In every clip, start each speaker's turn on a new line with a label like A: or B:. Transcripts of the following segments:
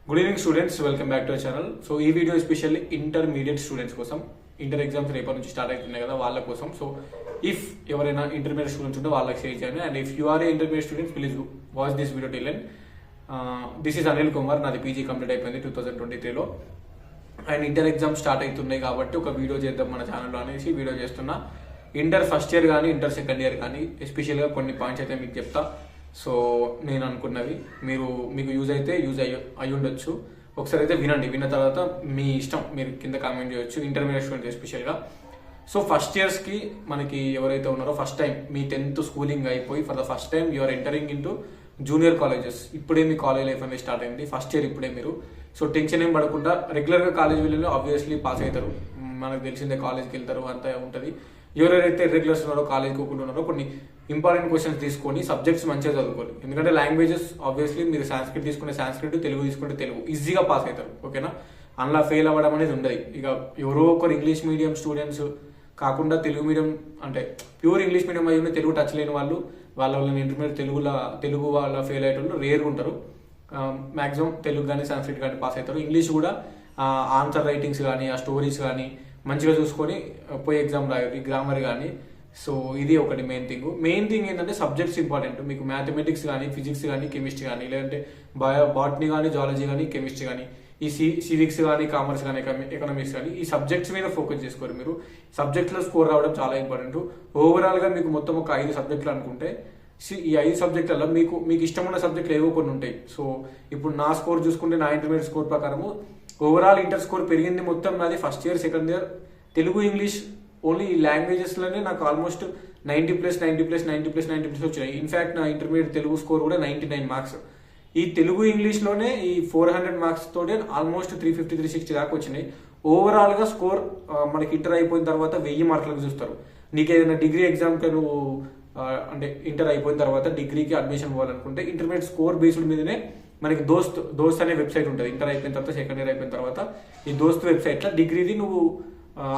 A: Good evening students, welcome back to our channel. So ఈ video especially intermediate students కోసం. Inter exams రేపటి నుంచి start అవుతున్నాయి కదా, వాళ్ళ కోసం. సో ఇఫ్ ఎవరైనా ఇంటర్మీడియట్ స్టూడెంట్స్ ఉంటే వాళ్ళకి షేర్ చేయండి. And if you are a intermediate students, please watch this video till end. This is Anil Kumar. నాది పీజీ కంప్లీట్ అయిపోయింది 2023లో. అండ్ ఇంటర్ ఎగ్జామ్స్ స్టార్ట్ అవుతున్నాయి కాబట్టి ఒక వీడియో చేద్దాం మన ఛానల్లో అనేసి వీడియో చేస్తున్నా. ఇంటర్ ఫస్ట్ ఇయర్ కానీ ఇంటర్ సెకండ్ ఇయర్ కానీ ఎస్పెషల్గా కొన్ని పాయింట్స్ అయితే మీకు చెప్తా. సో నేను అనుకున్నవి మీకు యూజ్ అయితే అయి ఉండొచ్చు. ఒకసారి అయితే వినండి. విన్న తర్వాత మీ ఇష్టం, మీరు కింద కామెంట్ చేయొచ్చు. ఇంటర్మీడియట్ స్టూడెంట్స్ ఎస్పెషల్గా. సో ఫస్ట్ ఇయర్స్కి మనకి ఎవరైతే ఉన్నారో, ఫస్ట్ టైం మీ 10th స్కూలింగ్ అయిపోయి for the first time you're entering into junior colleges. ఇప్పుడే మీ కాలేజ్ లైఫ్ అనేది స్టార్ట్ అయింది. ఫస్ట్ ఇయర్ ఇప్పుడే మీరు. సో టెన్షన్ ఏం పడకుండా రెగ్యులర్గా కాలేజ్ వెళ్ళి ఆబ్వియస్లీ పాస్ అవుతారు. మనకు తెలిసిందే, కాలేజ్కి వెళ్తారు, అంతా ఉంటుంది. ఎవరైతే రెగ్యులర్స్ ఉన్నారో, కాలేజ్కి ఒకటి ఉన్నారో, కొన్ని ఇంపార్టెంట్ క్వశ్చన్స్ తీసుకొని సబ్జెక్ట్స్ మంచిగా చదువుకోవాలి. ఎందుకంటే లాంగ్వేజెస్ ఆబ్వియస్లీ మీరు సాంస్క్రిట్ తీసుకునే సాంస్క్రిట్, తెలుగు తీసుకుంటే తెలుగు ఈజీగా పాస్ అవుతారు. ఓకేనా? అందులో ఫెయిల్ అవ్వడం అనేది ఉండదు. ఇక ఎవరో ఒకరు ఇంగ్లీష్ మీడియం స్టూడెంట్స్ కాకుండా తెలుగు మీడియం, అంటే ప్యూర్ ఇంగ్లీష్ మీడియం అయ్యి తెలుగు టచ్ లేని వాళ్ళ ఇంటర్మీడియట్ తెలుగు వాళ్ళ ఫెయిల్ అయ్యేటోళ్ళు రేర్గా ఉంటారు. మాక్సిమం తెలుగు కానీ సాంస్క్రిట్ కానీ పాస్ అవుతారు. ఇంగ్లీష్ కూడా ఆన్సర్ రైటింగ్స్ కానీ, ఆ స్టోరీస్ కానీ మంచిగా చూసుకొని పోయి ఎగ్జామ్ రాయాలి. గ్రామర్ కానీ. సో ఇది ఒకటి మెయిన్ థింగ్ ఏంటంటే సబ్జెక్ట్స్ ఇంపార్టెంట్. మీకు మ్యాథమెటిక్స్ కానీ, ఫిజిక్స్ కానీ, కెమిస్ట్రీ కానీ, లేదంటే బాటనీ కానీ, జువాలజీ కానీ, కెమిస్ట్రీ కానీ, ఈ సివిక్స్ కానీ, కామర్స్ కానీ, ఎకనామిక్స్ కానీ, ఈ సబ్జెక్ట్స్ మీద ఫోకస్ చేసుకోరు. మీరు సబ్జెక్ట్లో స్కోర్ రావడం చాలా ఇంపార్టెంట్. ఓవరాల్గా మీకు మొత్తం ఒక 5 సబ్జెక్టులు అనుకుంటే, ఈ 5 సబ్జెక్టులలో మీకు ఇష్టమున్న సబ్జెక్టులు ఏవో కొన్ని ఉంటాయి. సో ఇప్పుడు నా స్కోర్ చూసుకుంటే, నా ఇంటర్మీడియట్ స్కోర్ ప్రకారము ఓవరాల్ ఇంటర్ స్కోర్ పెరిగింది మొత్తం నాది first year second year Telugu English only ఈ లాంగ్వేజెస్లోనే నాకు ఆల్మోస్ట్ 90+90+90+90+ వచ్చినాయి. ఇన్ఫ్యాక్ట్ నా ఇంటర్మీడియట్ తెలుగు స్కోర్ కూడా 99 మార్క్స్. ఈ తెలుగు ఇంగ్లీష్లోనే ఈ 400 మార్క్స్ తోటే ఆల్మోస్ట్ 350-360 దాకా వచ్చినాయి. ఓవరాల్గా స్కోర్ మనకి ఇంటర్ అయిపోయిన తర్వాత 1000 మార్కులకు చూస్తారు. నీకు ఏదైనా డిగ్రీ ఎగ్జామ్కి నువ్వు అంటే ఇంటర్ అయిపోయిన తర్వాత డిగ్రీకి అడ్మిషన్ పోవాలనుకుంటే ఇంటర్మీడియట్ స్కోర్ బేస్డ్ మీదనే మనకి దోస్త్ అనే వెబ్సైట్ ఉంటుంది. ఇంటర్ అయిపోయిన తర్వాత, సెకండ్ ఇయర్ అయిపోయిన తర్వాత ఈ దోస్త్ వెబ్సైట్లో డిగ్రీది నువ్వు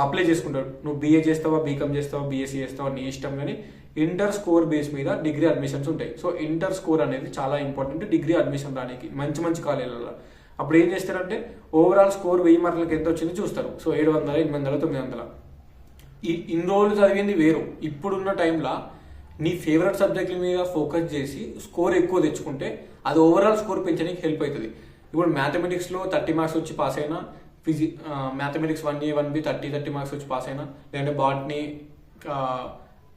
A: అప్లై చేసుకుంటాడు. నువ్వు బీఏ చేస్తావా, బీకామ్ చేస్తావా, బీఎస్సీ చేస్తావా, నీ ఇష్టం. కానీ ఇంటర్ స్కోర్ బేస్ మీద డిగ్రీ అడ్మిషన్స్ ఉంటాయి. సో ఇంటర్ స్కోర్ అనేది చాలా ఇంపార్టెంట్ డిగ్రీ అడ్మిషన్ రానికి మంచి కాలేజీలలో. అప్పుడు ఏం చేస్తారంటే ఓవరాల్ స్కోర్ 1000 మార్కులకు ఎంత వచ్చింది చూస్తారు. సో 700, 800, 900. ఇన్ని రోజులు చదివింది వేరు. ఇప్పుడున్న టైంలో నీ ఫేవరెట్ సబ్జెక్టుల మీద ఫోకస్ చేసి స్కోర్ ఎక్కువ తెచ్చుకుంటే అది ఓవరాల్ స్కోర్ పెంచడానికి హెల్ప్ అవుతుంది. ఇప్పుడు మ్యాథమెటిక్స్లో 30 మార్క్స్ వచ్చి పాస్ అయినా, మ్యాథమెటిక్స్ 1A 1B 30 మార్క్స్ వచ్చి పాస్ అయినా, లేదంటే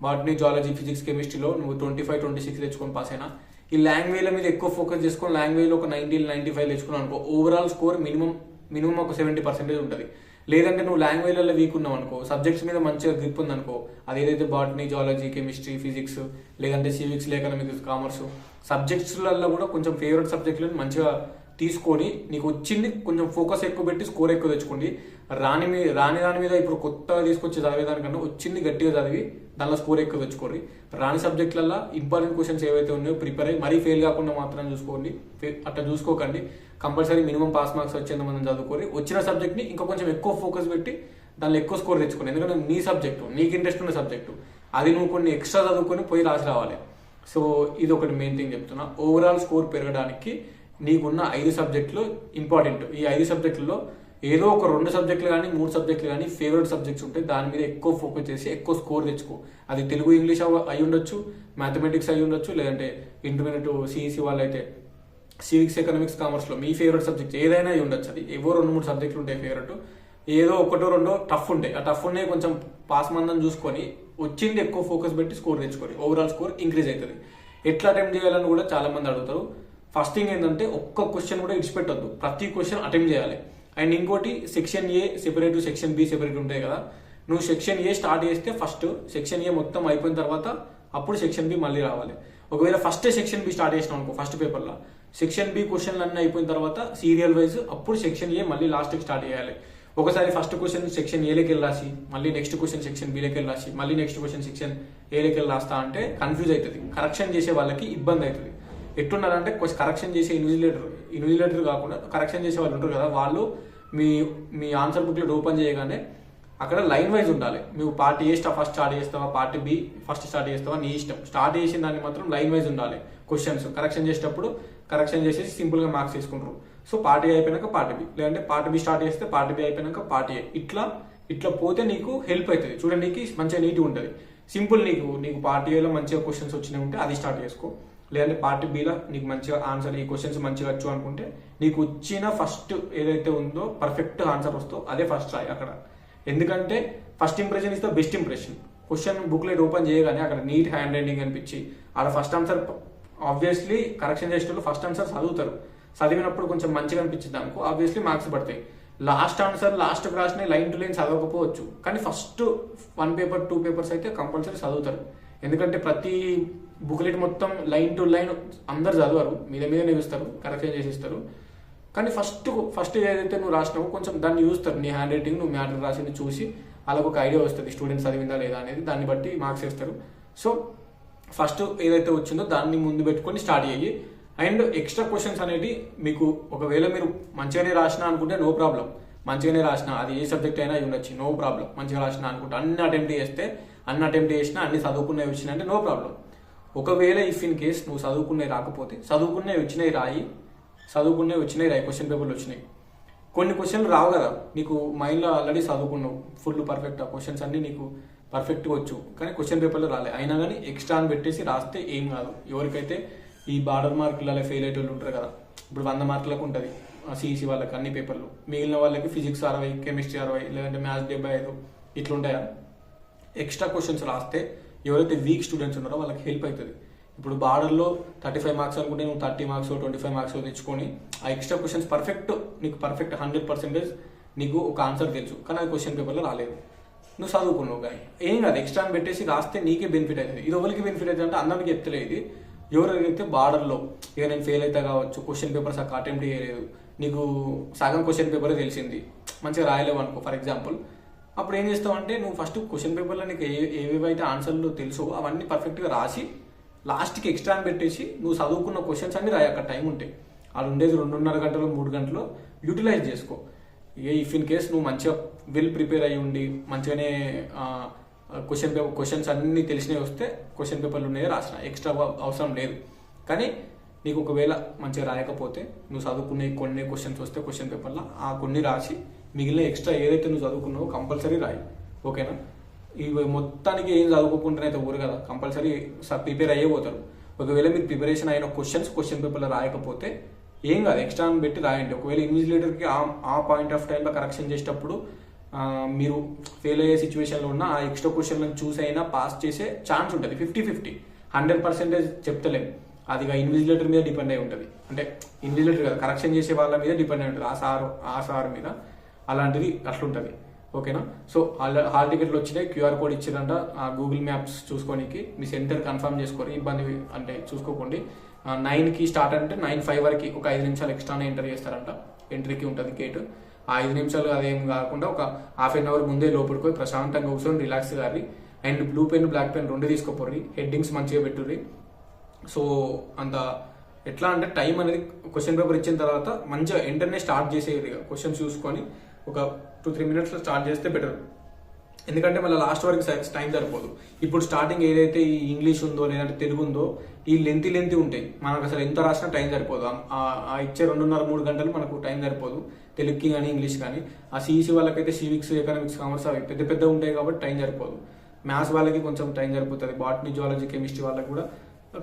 A: బాటనీ జువాలజీ ఫిజిక్స్ కెమిస్ట్రీలో నువ్వు 25-26 తెచ్చుకొని పాస్ అయినా, ఈ లాంగ్వేజ్ల మీద ఎక్కువ ఫోకస్ చేసుకొని లాంగ్వేజ్లో ఒక 90-95 తెచ్చుకున్నావు అనుకో, ఓవరాల్ స్కోర్ మినిమం ఒక 70% ఉంటుంది. లేదంటే నువ్వు లాంగ్వేజ్లలో వీక్ ఉన్నావు అనుకో, సబ్జెక్ట్స్ మీద మంచిగా గ్రిప్ ఉందనుకో, అది ఏదైతే బాటనీ జువాలజీ కెమిస్ట్రీ ఫిజిక్స్, లేదంటే సివిక్స్, ఎకనామిక్స్, కామర్స్ సబ్జెక్ట్స్లలో కూడా కొంచెం ఫేవరెట్ సబ్జెక్టులను మంచిగా తీసుకొని నీకు వచ్చింది కొంచెం ఫోకస్ ఎక్కువ పెట్టి స్కోర్ ఎక్కువ తెచ్చుకోండి. రాని దాని మీద ఇప్పుడు కొత్తగా తీసుకొచ్చి చదివేదానికన్నా వచ్చింది గట్టిగా చదివి దానిలో స్కోర్ ఎక్కువ తెచ్చుకోండి. రాని సబ్జెక్టులలో ఇంపార్టెంట్ క్వశ్చన్స్ ఏవైతే ఉన్నాయో ప్రిపేర్ అయ్యి మరీ ఫెయిల్ కాకుండా మాత్రం చూసుకోండి. అట్లా చూసుకోకండి. కంపల్సరీ మినిమం పాస్ మార్క్స్ వచ్చేంత మనం చదువుకోండి. వచ్చిన సబ్జెక్ట్ని ఇంకా కొంచెం ఎక్కువ ఫోకస్ పెట్టి దానిలో ఎక్కువ స్కోర్ తెచ్చుకోండి. ఎందుకంటే నీ సబ్జెక్టు, నీకు ఇంట్రెస్ట్ ఉన్న సబ్జెక్టు, అది నువ్వు కొన్ని ఎక్స్ట్రా చదువుకొని పోయి రాసి రావాలి. సో ఇది ఒకటి మెయిన్ థింగ్ చెప్తున్నా. ఓవరాల్ స్కోర్ పెరగడానికి నీకున్న 5 సబ్జెక్టులు ఇంపార్టెంట్. ఈ 5 సబ్జెక్టుల్లో ఏదో ఒక 2 సబ్జెక్టులు కానీ 3 సబ్జెక్టులు కానీ ఫేవరెట్ సబ్జెక్ట్స్ ఉంటాయి. దాని మీద ఎక్కువ ఫోకస్ చేసి ఎక్కువ స్కోర్ తెచ్చుకో. అది తెలుగు ఇంగ్లీష్ అయి ఉండొచ్చు, మ్యాథమెటిక్స్ అయి ఉండొచ్చు, లేదంటే ఇంటర్మీడియట్ సిఈసి వాళ్ళైతే సివిక్స్, ఎకనామిక్స్, కామర్స్లో మీ ఫేవరెట్ సబ్జెక్ట్ ఏదైనా అయి ఉండొచ్చు. అది ఏవో 2-3 సబ్జెక్టులు ఉంటాయి ఫేవరెట్. ఏదో 1-2 టఫ్ ఉంటాయి. ఆ టఫ్ ఉన్నాయి కొంచెం పాస్ మందం చూసుకొని వచ్చింది ఎక్కువ ఫోకస్ పెట్టి స్కోర్ తెచ్చుకోండి. ఓవరాల్ స్కోర్ ఇంక్రీజ్ అవుతుంది. ఎట్లా అటెంప్ట్ చేయాలని కూడా చాలా మంది అడుగుతారు. ఫస్ట్ థింగ్ ఏంటంటే ఒక్క క్వశ్చన్ కూడా ఇడిచిపెట్టొద్దు. ప్రతి క్వశ్చన్ అటెంప్ట్ చేయాలి. అండ్ ఇంకోటి, section a separate, section B separate ఉంటాయి కదా. నువ్వు సెక్షన్ ఏ స్టార్ట్ చేస్తే ఫస్ట్ సెక్షన్ ఏ మొత్తం అయిపోయిన తర్వాత అప్పుడు సెక్షన్ బి మళ్ళీ రావాలి. ఒకవేళ ఫస్ట్ సెక్షన్ బి స్టార్ట్ చేసినావు అనుకో, ఫస్ట్ పేపర్లో సెక్షన్ బి క్వశ్చన్లు అన్నీ అయిపోయిన తర్వాత సీరియల్ వైజ్ అప్పుడు సెక్షన్ ఏ మళ్ళీ లాస్ట్కి స్టార్ట్ చేయాలి. ఒకసారి ఫస్ట్ క్వశ్చన్ సెక్షన్ ఏలోకి వెళ్ళి రాసి, మళ్ళీ నెక్స్ట్ క్వశ్చన్ సెక్షన్ బిలోకి వెళ్ళి రాసి, మళ్ళీ నెక్స్ట్ క్వశ్చన్ సెక్షన్ ఏలోకి వెళ్ళి రాస్తా అంటే కన్ఫ్యూజ్ అవుతుంది. కరెక్షన్ చేసే వాళ్ళకి ఇబ్బంది అవుతుంది. ఎట్టున్నారంటే కరెక్షన్ చేసే ఇన్విజిలేటర్ కాకుండా కరెక్షన్ చేసే వాళ్ళు ఉంటారు కదా, వాళ్ళు మీ ఆన్సర్ బుక్లెట్ ఓపెన్ చేయగానే అక్కడ లైన్ వైజ్ ఉండాలి. నువ్వు పార్ట్ ఏ ఫస్ట్ స్టార్ట్ చేస్తావా, పార్ట్ బి ఫస్ట్ స్టార్ట్ చేస్తావా, నీ ఇష్టం. స్టార్ట్ చేసిన దాన్ని మాత్రం లైన్ వైజ్ ఉండాలి. క్వశ్చన్స్ కరెక్షన్ చేసేటప్పుడు కరెక్షన్ చేసేసి సింపుల్గా మార్క్స్ తీసుకుంటారు. సో పార్ట్ ఏ అయిపోయినాక పార్ట్ బి, లేదంటే పార్ట్ బి స్టార్ట్ చేస్తే పార్ట్ బి అయిపోయినాక పార్ట్ ఏ, ఇట్లా ఇట్లా పోతే నీకు హెల్ప్ అవుతుంది. చూడడానికి మంచిగా నీట్గా ఉంటుంది. సింపుల్ నీకు పార్ట్ ఏలో మంచిగా క్వశ్చన్స్ వచ్చినాయి ఉంటే అది స్టార్ట్ చేసుకో, లేదంటే పార్ట్ బిలో నీకు మంచిగా ఆన్సర్ ఈ క్వశ్చన్స్ మంచిగా వచ్చు అనుకుంటే నీకు వచ్చిన ఫస్ట్ ఏదైతే ఉందో పర్ఫెక్ట్ ఆన్సర్ వస్తుందో అదే ఫస్ట్ రాయి అక్కడ. ఎందుకంటే first impression is the best impression. Question booklet open చేయగానే అక్కడ నీట్ హ్యాండ్ రైటింగ్ అనిపించి అక్కడ ఫస్ట్ ఆన్సర్ ఆబ్వియస్లీ కరెక్షన్ చేసేటప్పుడు ఫస్ట్ ఆన్సర్ చదువుతారు. చదివినప్పుడు కొంచెం మంచిగా అనిపించింది అనుకో ఆబ్వియస్లీ మార్క్స్ పడతాయి. లాస్ట్ ఆన్సర్ లాస్ట్ రాసిన లైన్ టు లైన్ చదవకపోవచ్చు, కానీ ఫస్ట్ 1 పేపర్ 2 పేపర్స్ అయితే కంపల్సరీ చదువుతారు. ఎందుకంటే ప్రతి బుక్లెట్ మొత్తం లైన్ టు లైన్ అందరు చదవరు, మీదనే చూస్తారు, కరెక్షన్ చేసిస్తారు. కానీ ఫస్ట్ ఏదైతే నువ్వు రాసినావో కొంచెం దాన్ని చూస్తారు, నీ హ్యాండ్ రైటింగ్ నువ్వు మ్యాటర్ రాసింది చూసి వాళ్ళకు ఒక ఐడియా వస్తుంది స్టూడెంట్స్ చదివిందా లేదా అనేది, దాన్ని బట్టి మార్క్స్ వేస్తారు. సో ఫస్ట్ ఏదైతే వచ్చిందో దాన్ని ముందు పెట్టుకొని స్టార్ట్ చేయి. అండ్ ఎక్స్ట్రా క్వశ్చన్స్ అనేది మీకు ఒకవేళ మీరు మంచిగానే రాసినా అనుకుంటే నో ప్రాబ్లం, మంచిగానే రాసినా అది ఏ సబ్జెక్ట్ అయినా ఉండొచ్చు, నో ప్రాబ్లం. మంచిగా రాసినా అనుకుంటే అన్ని అటెంప్ట్ చేసినా అన్ని చదువుకునే వచ్చినాయి అంటే నో ప్రాబ్లం. ఒకవేళ ఇఫ్ ఇన్ కేస్ నువ్వు చదువుకునే రాకపోతే చదువుకునే వచ్చినాయి రాయి, క్వశ్చన్ పేపర్లు వచ్చినాయి. కొన్ని క్వశ్చన్లు రావు కదా నీకు, మైండ్లో ఆల్రెడీ చదువుకున్నావు ఫుల్ పర్ఫెక్ట్, ఆ క్వశ్చన్స్ అన్ని నీకు పర్ఫెక్ట్గా వచ్చు, కానీ క్వశ్చన్ పేపర్లో రాలే, అయినా కానీ ఎక్స్ట్రా అని పెట్టేసి రాస్తే ఏం కాదు. ఎవరికైతే ఈ బార్డర్ మార్కులలో ఫెయిల్ అయ్యే వాళ్ళు ఉంటారు కదా, ఇప్పుడు 100 మార్కులకు ఉంటుంది సిఈసి వాళ్ళకి అన్ని పేపర్లు, మిగిలిన వాళ్ళకి ఫిజిక్స్ 60, కెమిస్ట్రీ 60, లేదంటే మ్యాథ్స్ 75 ఇట్లుంటాయా. ఎక్స్ట్రా క్వశ్చన్స్ రాస్తే ఎవరైతే వీక్ స్టూడెంట్స్ ఉన్నారో వాళ్ళకి హెల్ప్ అవుతుంది. ఇప్పుడు బార్డర్లో 35 మార్క్స్ అనుకుంటే నువ్వు 30 మార్క్స్ 25 మార్క్స్ తెచ్చుకొని ఆ ఎక్స్ట్రా క్వశ్చన్స్ నీకు పర్ఫెక్ట్ 100% నీకు ఒక ఆన్సర్ తెలుసు, కానీ అది క్వశ్చన్ పేపర్లో రాలేదు, నువ్వు చదువుకున్నావు. కానీ ఏం కాదు, ఎక్స్ట్రా అని పెట్టేసి రాస్తే నీకే బెనిఫిట్ అవుతుంది. ఇది ఎవరికి బెనిఫిట్ అవుతుంది అంటే అందరికి చెప్తలే, ఇది ఎవరైతే బార్డర్లో ఇక నేను ఫెయిల్ అయితే కావచ్చు, క్వశ్చన్ పేపర్స్ అటెంప్ట్ చేయలేదు, నీకు సగం క్వశ్చన్ పేపరే తెలిసింది, మంచిగా రాయలేవు అనుకో ఫర్ ఎగ్జాంపుల్, అప్పుడు ఏం చేస్తావు అంటే నువ్వు ఫస్ట్ క్వశ్చన్ పేపర్లో నీకు ఏవేవైతే ఆన్సర్లు తెలుసో అవన్నీ పర్ఫెక్ట్గా రాసి లాస్ట్కి ఎక్స్ట్రా అని పెట్టేసి నువ్వు చదువుకున్న క్వశ్చన్స్ అన్ని రాయి. అక్కడ టైం ఉంటే అది ఉండేది 2.5 గంటలు 3 గంటలు యూటిలైజ్ చేసుకో. ఇఫ్ ఇన్ కేస్ నువ్వు మంచిగా వెల్ ప్రిపేర్ అయ్యి ఉండి మంచిగానే క్వశ్చన్స్ అన్ని తెలిసినవి వస్తే క్వశ్చన్ పేపర్లు ఉన్నాయో రాసిన, ఎక్స్ట్రా అవసరం లేదు. కానీ నీకు ఒకవేళ మంచిగా రాయకపోతే నువ్వు చదువుకునే కొన్ని క్వశ్చన్స్ వస్తే క్వశ్చన్ పేపర్లో ఆ కొన్ని రాసి మిగిలిన ఎక్స్ట్రా ఏదైతే నువ్వు చదువుకున్నావో కంపల్సరీ రాయి, ఓకేనా. ఇవి మొత్తానికి ఏం చదువుకోకుండా అయితే ఊరు కదా, కంపల్సరీ ప్రిపేర్ అయ్యే పోతారు. ఒకవేళ మీరు ప్రిపరేషన్ అయిన క్వశ్చన్ పేపర్లో రాయకపోతే ఏం కాదు, ఎక్స్ట్రా అని పెట్టి రాయండి. ఒకవేళ ఇన్విజిలేటర్కి ఆ పాయింట్ ఆఫ్ టైంలో కరెక్షన్ చేసేటప్పుడు మీరు ఫెయిల్ అయ్యే సిచ్యువేషన్లో ఉన్న ఆ ఎక్స్ట్రా క్వశ్చన్లను చూసి అయినా పాస్ చేసే ఛాన్స్ ఉంటుంది. 50-50, 100% చెప్తలేము, అది ఇన్విజిలేటర్ మీద డిపెండ్ అయి ఉంటుంది. అంటే ఇన్విజిలేటర్ కదా, కరెక్షన్ చేసే వాళ్ళ మీద డిపెండ్ అయి ఉంటుంది, ఆ సార్ మీద, అలాంటిది అట్లుంటుంది, ఓకేనా. సో హాల్ టికెట్లు వచ్చినాయి, QR కోడ్ ఇచ్చారంట గూగుల్ మ్యాప్స్ చూసుకోనికి, మీ సెంటర్ కన్ఫర్మ్ చేసుకోరు, ఇబ్బంది అంటే చూసుకోకండి. 9కి స్టార్ట్ అంటే 9:05 వరకు ఒక 5 నిమిషాలు ఎక్స్ట్రానే ఎంటర్ చేస్తారంట, ఎంట్రీకి ఉంటుంది గేట్. ఆ 5 నిమిషాలు అదేం కాకుండా ఒక ½ an hour ముందే లోపలికి పోయి ప్రశాంతంగా కూర్చొని రిలాక్స్ గారి. And blue pen black pen 2 తీసుకోపోర్రి, హెడ్డింగ్స్ మంచిగా పెట్టుర్రి. సో అంత ఎట్లా అంటే టైం అనేది క్వశ్చన్ పేపర్ ఇచ్చిన తర్వాత మంచిగా వెంటనే స్టార్ట్ చేసేది, క్వశ్చన్స్ చూసుకొని ఒక 2-3 minutesలో స్టార్ట్ చేస్తే బెటర్. ఎందుకంటే మళ్ళీ లాస్ట్ వరకు టైం సరిపోదు. ఇప్పుడు స్టార్టింగ్ ఏదైతే ఈ ఇంగ్లీష్ ఉందో లేదంటే తెలుగు ఉందో ఈ లెంతీ ఉంటాయి, మనకు అసలు ఎంత రాసినా టైం సరిపోదు. ఆ ఇచ్చే 2.5-3 గంటలు మనకు టైం సరిపోదు తెలుగుకి కానీ ఇంగ్లీష్ కానీ. ఆ సిఈసి వాళ్ళకైతే సివిక్స్ ఎకనామిక్స్ కామర్స్ అవి పెద్ద ఉంటాయి కాబట్టి టైం సరిపోదు. మ్యాథ్స్ వాళ్ళకి కొంచెం టైం సరిపోతుంది, బాటనీ జువాలజీ కెమిస్ట్రీ వాళ్ళకి కూడా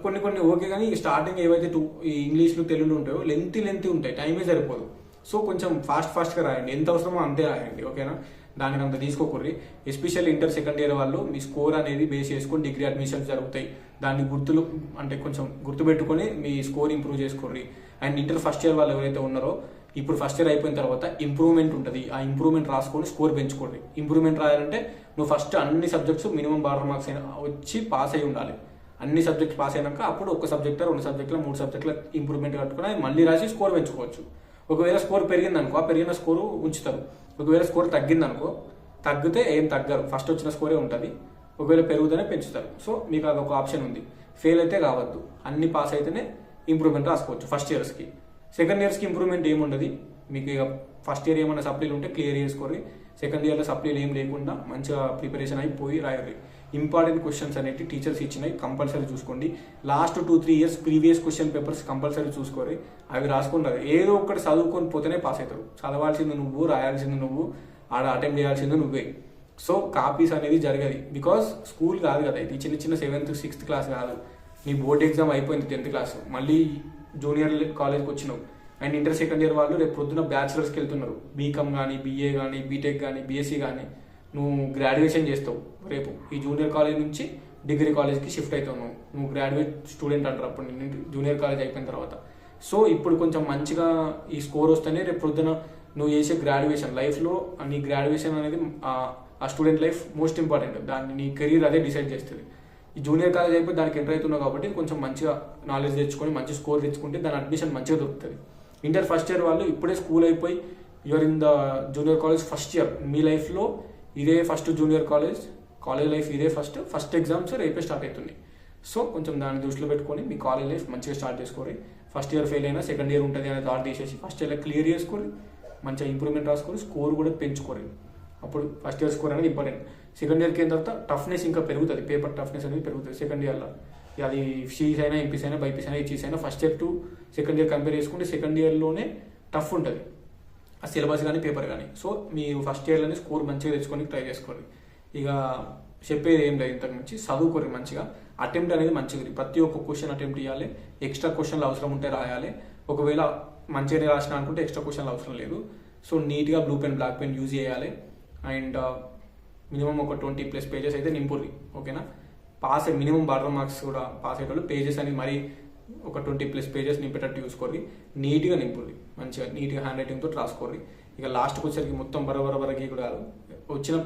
A: కొన్ని ఓకే. కానీ స్టార్టింగ్ ఏవైతే ఈ ఇంగ్లీష్లు తెలుగులు ఉంటాయో లెంతీ ఉంటాయి, టైమే సరిపోదు. సో కొంచెం ఫాస్ట్గా రాయండి, ఎంత అవసరమో అంతే రాయండి, ఓకేనా. దానికి అంత తీసుకోకూర్రి. ఎస్పెషల్లీ ఇంటర్ సెకండ్ ఇయర్ వాళ్ళు మీ స్కోర్ అనేది బేస్ చేసుకొని డిగ్రీ అడ్మిషన్స్ జరుగుతాయి, దాన్ని కొంచెం గుర్తుపెట్టుకొని మీ స్కోర్ ఇంప్రూవ్ చేసుకోర్రి. అండ్ ఇంటర్ ఫస్ట్ ఇయర్ వాళ్ళు ఎవరైతే ఉన్నారో ఇప్పుడు ఫస్ట్ ఇయర్ అయిపోయిన తర్వాత ఇంప్రూవ్మెంట్ ఉంటుంది, ఆ ఇంప్రూవ్మెంట్ రాసుకొని స్కోర్ పెంచుకోండి. ఇంప్రూవ్మెంట్ రాయాలంటే నువ్వు ఫస్ట్ అన్ని సబ్జెక్ట్స్ మినిమం బార్డర్ మార్క్స్ అయినా వచ్చి పాస్ అయి ఉండాలి. అన్ని సబ్జెక్ట్స్ పాస్ అయినాక అప్పుడు 1 సబ్జెక్ట్ 2 సబ్జెక్టుల 3 సబ్జెక్టుల ఇంప్రూవ్మెంట్ కట్టుకుని మళ్ళీ రాసి స్కోర్ పెంచుకోవచ్చు. ఒకవేళ స్కోర్ పెరిగిందనుకో ఆ పెరిగిన స్కోరు ఉంచుతారు, ఒకవేళ స్కోర్ తగ్గిందనుకో తగ్గితే ఏం తగ్గరు, ఫస్ట్ వచ్చిన స్కోరే ఉంటుంది. ఒకవేళ పెరుగుతూనే పెంచుతారు. సో మీకు అదొక ఆప్షన్ ఉంది. ఫెయిల్ అయితే కావద్దు, అన్ని పాస్ అయితేనే ఇంప్రూవ్మెంట్ రాసుకోవచ్చు ఫస్ట్ ఇయర్స్కి. సెకండ్ ఇయర్స్కి ఇంప్రూవ్మెంట్ ఏముండదు మీకు. ఇక ఫస్ట్ ఇయర్ ఏమైనా సప్లీలు ఉంటే క్లియర్ చేసుకోరి, సెకండ్ ఇయర్లో సప్లీలు ఏం లేకుండా మంచిగా ప్రిపరేషన్ అయిపోయి రాయాలి. ఇంపార్టెంట్ క్వశ్చన్స్ అనేవి టీచర్స్ ఇచ్చినాయి కంపల్సరీ చూసుకోండి. Last 2-3 years previous question papers compulsory చూసుకోరు, అవి రాసుకుంటారు. ఏదో ఒకటి చదువుకొని పోతేనే పాస్ అవుతారు. చదవాల్సింది నువ్వు, రాయాల్సింది నువ్వు, ఆడ అటెంప్ట్ చేయాల్సింది నువ్వే. సో కాపీస్ అనేది జరగదు, బికాస్ స్కూల్ కాదు కదా ఇది, చిన్న చిన్న 7th 6th క్లాస్ కాదు. నీ బోర్డ్ ఎగ్జామ్ అయిపోయింది 10th క్లాస్, మళ్ళీ జూనియర్ కాలేజ్కి వచ్చినావు. అండ్ ఇంటర్ సెకండ్ ఇయర్ వాళ్ళు రేపు పొద్దున్న బ్యాచిలర్స్కి వెళ్తున్నారు. బీకామ్ కానీ, బీఏ కానీ, బీటెక్ కానీ, బీఎస్సీ కానీ. నువ్వు గ్రాడ్యుయేషన్ చేస్తావు రేపు, ఈ జూనియర్ కాలేజ్ నుంచి డిగ్రీ కాలేజ్కి షిఫ్ట్ అవుతావు. నువ్వు గ్రాడ్యుయేట్ స్టూడెంట్ అంటారు అప్పుడు జూనియర్ కాలేజ్ అయిపోయిన తర్వాత. సో ఇప్పుడు కొంచెం మంచిగా ఈ స్కోర్ వస్తేనే రేపు పొద్దున నువ్వు చేసే గ్రాడ్యుయేషన్ లైఫ్లో, నీ గ్రాడ్యుయేషన్ అనేది ఆ స్టూడెంట్ లైఫ్ మోస్ట్ ఇంపార్టెంట్. దాన్ని నీ కెరీర్ అదే డిసైడ్ చేస్తుంది. ఈ జూనియర్ కాలేజ్ అయిపోయి దానికి ఎంటర్ అవుతున్నావు కాబట్టి కొంచెం మంచిగా నాలెడ్జ్ తెచ్చుకొని మంచి స్కోర్ తెచ్చుకుంటే దాని అడ్మిషన్ మంచిగా దొరుకుతుంది. ఇంటర్ ఫస్ట్ ఇయర్ వాళ్ళు ఇప్పుడే స్కూల్ అయిపోయి you're in the junior college first year, మీ లైఫ్లో ఇదే ఫస్ట్ జూనియర్ కాలేజ్ లైఫ్, ఇదే ఫస్ట్ ఎగ్జామ్స్ రేపే స్టార్ట్ అవుతుంది. సో కొంచెం దాన్ని దృష్టిలో పెట్టుకొని మీ కాలేజ్ లైఫ్ మంచిగా స్టార్ట్ చేసుకోరి. ఫస్ట్ ఇయర్ ఫెయిల్ అయినా సెకండ్ ఇయర్ ఉంటుంది అనే థాట్ తీసేసి ఫస్ట్ ఇయర్లో క్లియర్ చేసుకొని మంచిగా ఇంప్రూవ్మెంట్ రాసుకొని స్కోర్ కూడా పెంచుకోరు. అప్పుడు ఫస్ట్ ఇయర్ స్కోర్ అనేది ఇంపార్టెంట్. సెకండ్ ఇయర్కి అయిన తర్వాత టఫ్నెస్ ఇంకా పెరుగుతుంది, పేపర్ టఫ్నెస్ అనేది పెరుగుతుంది సెకండ్ ఇయర్లో. అది సీస్ అయినా, ఎంపీస్ అయినా, బైపీస్ అయినా, హెచ్ఈస్ అయినా first year to second year compare చేసుకుంటే సెకండ్ ఇయర్లోనే టఫ్ ఉంటుంది ఆ సిలబస్ కానీ పేపర్ కానీ. సో మీరు ఫస్ట్ ఇయర్లోనే స్కోర్ మంచిగా తెచ్చుకొని ట్రై చేసుకోండి. ఇక చెప్పేది ఏం లేదు, ఇంతకు మించి చదువుకోరు మంచిగా. అటెంప్ట్ అనేది మంచిగా, ప్రతి ఒక్క క్వశ్చన్ అటెంప్ట్ చేయాలి. ఎక్స్ట్రా క్వశ్చన్లు అవసరం ఉంటే రాయాలి. ఒకవేళ మంచిగానే రాసిన అనుకుంటే ఎక్స్ట్రా క్వశ్చన్లు అవసరం లేదు. సో నీట్గా blue pen, black pen use చేయాలి. అండ్ మినిమం ఒక 20+ పేజెస్ అయితే నింపుర్రి, ఓకేనా. పాస్ మినిమం బార్డర్ మార్క్స్ కూడా పాస్ అయ్యేటోళ్ళు పేజెస్ అని మరి ఒక 20+ పేజెస్ నింపేటట్టు చూసుకోర్రి. నీట్గా నింపుర్రి, మంచిగా నీట్గా హ్యాండ్ రైటింగ్తో రాసుకోర్రి. ఇక లాస్ట్కి వచ్చేసరికి మొత్తం బరబరకి కూడా వచ్చిన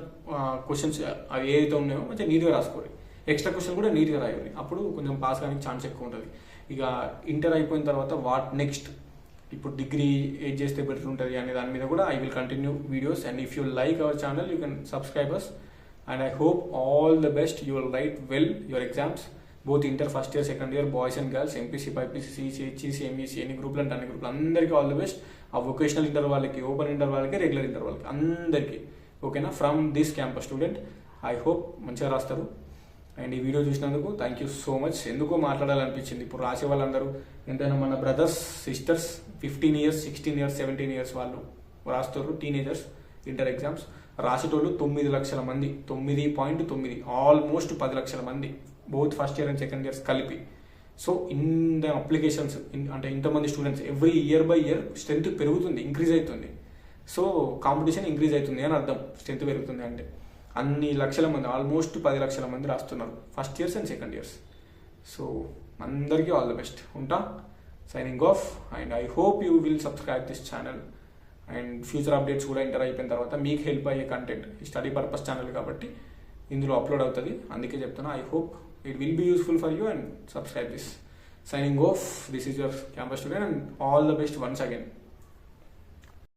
A: క్వశ్చన్స్ అవి ఏదైతే ఉన్నాయో మంచిగా నీట్గా రాసుకోర్రి. ఎక్స్ట్రా క్వశ్చన్ కూడా నీట్గా రాయాలి, అప్పుడు కొంచెం పాస్ కానీ ఛాన్స్ ఎక్కువ ఉంటుంది. ఇక ఇంటర్ అయిపోయిన తర్వాత వాట్ నెక్స్ట్, ఇప్పుడు డిగ్రీ ఏం చేస్తే బెటర్ ఉంటుంది అనే దాని మీద కూడా I will continue videos. And if you like our channel you can subscribe us. And I hope all the best. You will write well your exams, both inter first year, second year, boys and girls, MPC, BPC, CHC, MEC, any group and any group అందరికీ all the best. ఆ vocational inter వాళ్ళకి, open inter వాళ్ళకి, regular inter వాళ్ళకి అందరికీ, ఓకేనా. From this campus student, I hope మంచిగా రాస్తారు. And ఈ వీడియో చూసినందుకు థ్యాంక్ యూ సో మచ్. ఎందుకో మాట్లాడాలనిపించింది. ఇప్పుడు రాసే వాళ్ళందరూ ఎంతైనా మన brothers, sisters 15 years, 16 years, 17 years వాళ్ళు రాస్తారు, టీనేజర్స్ ఇంటర్ ఎగ్జామ్స్. రాసేటోళ్ళు 9 లక్షల మంది, 9.9, ఆల్మోస్ట్ 10 లక్షల మంది, both first year and second years కలిపి. సో ఇన్ ద అప్లికేషన్స్, అంటే ఇంతమంది students, every year by year strength పెరుగుతుంది, ఇంక్రీజ్ అవుతుంది. సో కాంపిటీషన్ ఇంక్రీజ్ అవుతుంది అని అర్థం, స్ట్రెంత్ పెరుగుతుంది అంటే. అన్ని లక్షల మంది, ఆల్మోస్ట్ 10 లక్షల మంది రాస్తున్నారు first years and second years. So అందరికీ ఆల్ ద బెస్ట్. ఉంటా, signing off. And I hope you will subscribe this channel. And future updates కూడా ఎంటర్ అయిపోయిన తర్వాత మీకు హెల్ప్ అయ్యే కంటెంట్, ఈ స్టడీ పర్పస్ ఛానల్ కాబట్టి ఇందులో అప్లోడ్ అవుతుంది. అందుకే చెప్తున్నా, I hope it will be useful for you and subscribe this. Signing off, this is your campus student and all the best once again.